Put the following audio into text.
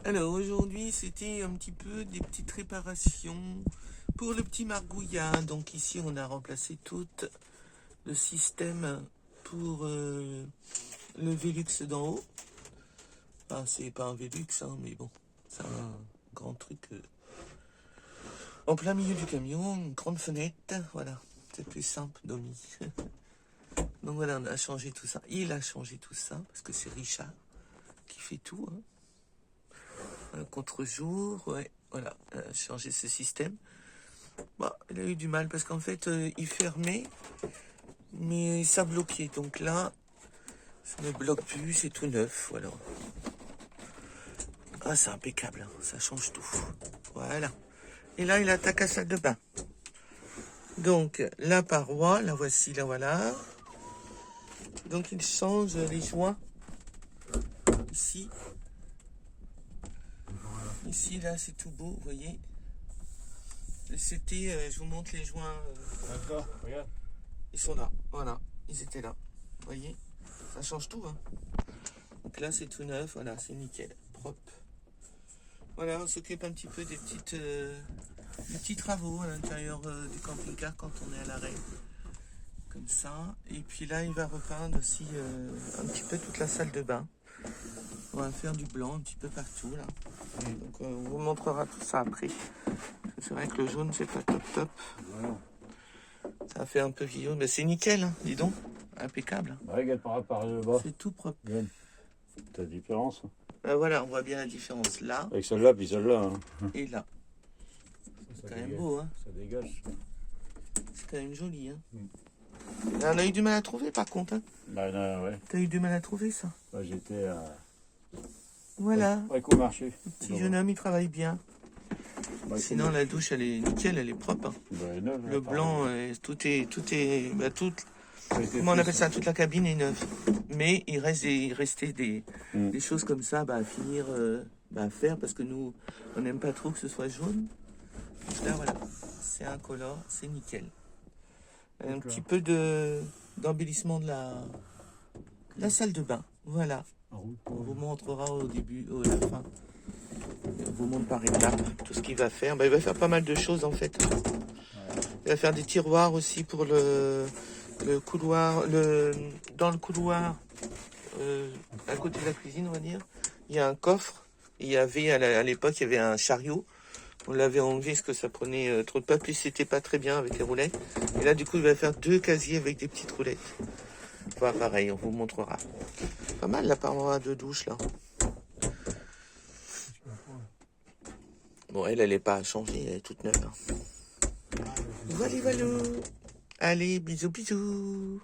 Alors aujourd'hui c'était un petit peu des petites réparations pour le petit Margouillat. Donc ici on a remplacé tout le système pour le Velux d'en haut. Enfin c'est pas un Velux hein, mais bon, c'est un grand truc en plein milieu du camion, une grande fenêtre, voilà. C'est plus simple Domi. Donc voilà, on a changé tout ça. Il a changé tout ça parce que c'est Richard qui fait tout, hein. Contre-jour, ouais, voilà, changer ce système. Bon, il a eu du mal parce qu'en fait, il fermait, mais ça bloquait. Donc là, ça ne bloque plus, c'est tout neuf, voilà. Ah, c'est impeccable, hein, ça change tout. Voilà. Et là, il attaque à salle de bain. Donc, la paroi, la voici, la voilà. Donc, il change les joints. Ici. Ici, là, c'est tout beau, vous voyez. C'était, je vous montre les joints. D'accord, regarde. Ils sont là, voilà, ils étaient là. Vous voyez, ça change tout, hein. Donc là, c'est tout neuf, voilà, c'est nickel, propre. Voilà, on s'occupe un petit peu des petits travaux à l'intérieur du camping-car quand on est à l'arrêt. Comme ça. Et puis là, il va repeindre aussi un petit peu toute la salle de bain. On va faire du blanc un petit peu partout, là. Donc on vous montrera tout ça après. C'est vrai que le jaune, c'est pas top top. Voilà. Ça a fait un peu vieillot, mais c'est nickel, hein, dis donc. Impeccable. Bah, regarde par le bas. C'est tout propre. Regarde. T'as la différence. Voilà, on voit bien la différence là Avec celle-là, puis celle-là. Hein. et là. C'est quand même dégage. beau, hein. Ça dégage. C'est quand même joli, hein. On a eu du mal à trouver, par contre, hein. Bah, non, ouais. T'as eu du mal à trouver ça. Bah, j'étais à... Voilà. Éco-marché. Le petit jeune homme, il travaille bien. Bah, Sinon, la douche, elle est nickel, elle est propre, hein. Bah, neuf, Le blanc, tout est, comment on on appelle ça, toute la cabine est neuve. Mais il restait des choses comme ça, à finir, à faire, parce que nous, on n'aime pas trop que ce soit jaune. Donc là, voilà, c'est incolore, c'est nickel. Un petit peu d'embellissement de la salle de bain, voilà. On vous montrera au début, à la fin. On vous montre par étapes tout ce qu'il va faire. Il va faire pas mal de choses en fait. Il va faire des tiroirs aussi pour le couloir, dans le couloir, à côté de la cuisine, on va dire. Il y a un coffre. Il y avait à l'époque, il y avait un chariot. On l'avait enlevé parce que ça prenait trop de place. Puis c'était pas très bien avec les roulettes. Et là, du coup, il va faire 2 casiers avec des petites roulettes. Voilà, pareil, on vous montrera. Pas mal la paroi de douche là. Bon, elle est pas changée, elle est toute neuve, hein. Voilà, voilà. Allez, bisous, bisous.